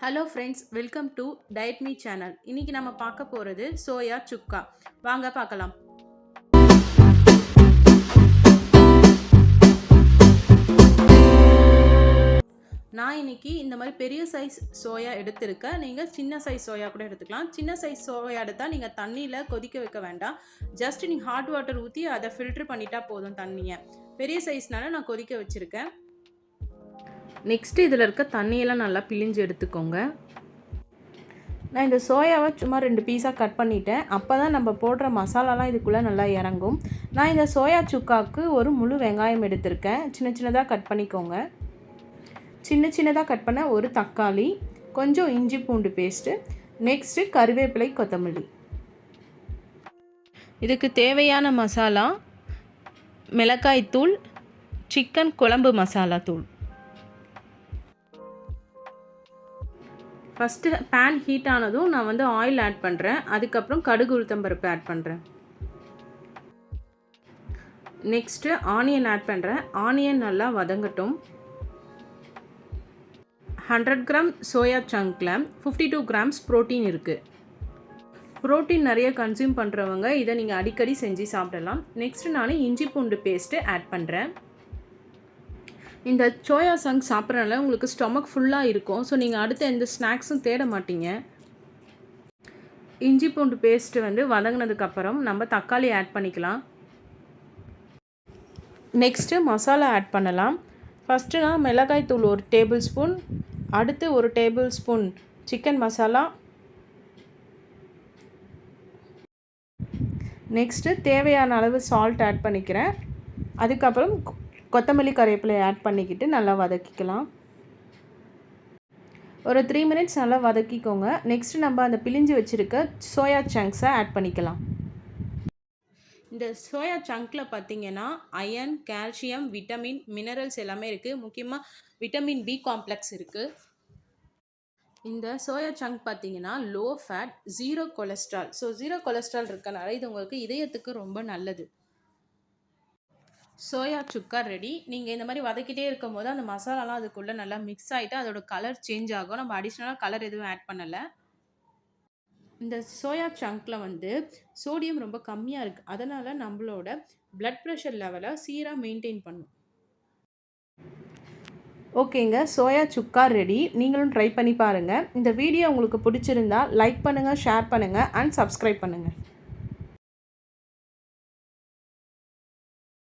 Hello friends, welcome to diet me channel. இன்னைக்கு நம்ம பார்க்க போகிறது சோயா சுக்கா. வாங்க பார்க்கலாம். நான் இன்னைக்கு இந்த மாதிரி பெரிய சைஸ் சோயா எடுத்திருக்கேன். நீங்கள் சின்ன சைஸ் சோயா கூட எடுத்துக்கலாம். சின்ன சைஸ் சோயா எடுத்தால் நீங்கள் தண்ணியில் கொதிக்க வைக்க வேண்டாம். ஜஸ்ட் நீங்கள் ஹாட் வாட்டர் ஊற்றி அதை ஃபில்டர் பண்ணிட்டா போதும் தண்ணியை. பெரிய சைஸ்னால நான் கொதிக்க வச்சுருக்கேன். நெக்ஸ்ட்டு இதில் இருக்க தண்ணியெல்லாம் நல்லா பிழிஞ்சு எடுத்துக்கோங்க. நான் இந்த சோயாவை சும்மா 2 பீஸாக கட் பண்ணிட்டேன். அப்போ தான் நம்ம போடுற மசாலாலாம் இதுக்குள்ளே நல்லா இறங்கும். நான் இந்த சோயா சுக்காவுக்கு ஒரு முழு வெங்காயம் எடுத்திருக்கேன். சின்ன சின்னதாக கட் பண்ணிக்கோங்க. சின்ன சின்னதாக கட் பண்ண ஒரு தக்காளி, கொஞ்சம் இஞ்சி பூண்டு பேஸ்ட்டு, நெக்ஸ்ட்டு கருவேப்பிலை, கொத்தமல்லி. இதுக்கு தேவையான மசாலா மிளகாய் தூள், சிக்கன் குழம்பு மசாலா தூள். ஃபஸ்ட்டு பேன் ஹீட் ஆனதும் நான் ஆயில் ஆட் பண்ணுறேன். அதுக்கப்புறம் கடுகு உளுத்தம்பருப்பு ஆட் பண்ணுறேன். நெக்ஸ்ட்டு ஆனியன் ஆட் பண்ணுறேன். ஆனியன் நல்லா வதங்கட்டும். 100 கிராம் சோயா சங்க்கில் 52 கிராம்ஸ் ப்ரோட்டீன் இருக்குது. ப்ரோட்டீன் நிறைய கன்சியூம் பண்ணுறவங்க இதை நீங்கள் அடிக்கடி செஞ்சு சாப்பிடலாம். நெக்ஸ்ட்டு நான் இஞ்சி பூண்டு பேஸ்ட்டு ஆட் பண்ணுறேன். இந்த சோயா சங்க் சாப்பிட்றதுனால உங்களுக்கு ஸ்டொமக் ஃபுல்லாக இருக்கும். ஸோ நீங்கள் அடுத்த எந்த ஸ்நாக்ஸும் தேட மாட்டீங்க. இஞ்சி பூண்டு பேஸ்ட்டு வதங்கினதுக்கப்புறம் நம்ம தக்காளி ஆட் பண்ணிக்கலாம். நெக்ஸ்ட்டு மசாலா ஆட் பண்ணலாம். ஃபஸ்ட்டு நான் மிளகாய் தூள் 1 டேபிள் ஸ்பூன், அடுத்து 1 table spoon chicken masala, next தேவையான அளவு சால்ட் ஆட் பண்ணிக்கிறேன். அதுக்கப்புறம் கொத்தமல்லி கருவேப்பிலை ஆட் பண்ணிக்கிட்டு நல்லா வதக்கிக்கலாம். ஒரு 3 மினிட்ஸ் நல்லா வதக்கிக்கோங்க. நெக்ஸ்ட்டு நம்ம அந்த பிழிஞ்சு வச்சுருக்க சோயா சங்க்ஸை ஆட் பண்ணிக்கலாம். இந்த சோயா சங்க்கில் பார்த்திங்கன்னா அயன், கால்சியம், விட்டமின், மினரல்ஸ் எல்லாமே இருக்குது. முக்கியமாக விட்டமின் பி காம்ப்ளெக்ஸ் இருக்குது. இந்த சோயா சங்க் பார்த்திங்கன்னா low fat, 0 cholesterol. So 0 cholesterol இருக்கனால இது உங்களுக்கு இதயத்துக்கு ரொம்ப நல்லது. சோயா சுக்கா ரெடி. நீங்கள் இந்த மாதிரி வதக்கிட்டே இருக்கும் போது அந்த மசாலாலாம் அதுக்குள்ளே நல்லா மிக்ஸ் ஆகிட்டு அதோட கலர் சேஞ்ச் ஆகும். நம்ம அடிஷ்னலாக கலர் எதுவும் ஆட் பண்ணலை. இந்த சோயா சங்க்கில் சோடியம் ரொம்ப கம்மியாக இருக்குது. அதனால் நம்மளோட பிளட் ப்ரெஷர் லெவலை சீராக மெயின்டைன் பண்ணும். ஓகேங்க, சோயா சுக்கா ரெடி. நீங்களும் ட்ரை பண்ணி பாருங்கள். இந்த வீடியோ உங்களுக்கு பிடிச்சிருந்தா லைக் பண்ணுங்கள், ஷேர் பண்ணுங்கள் அண்ட் சப்ஸ்கிரைப் பண்ணுங்கள்.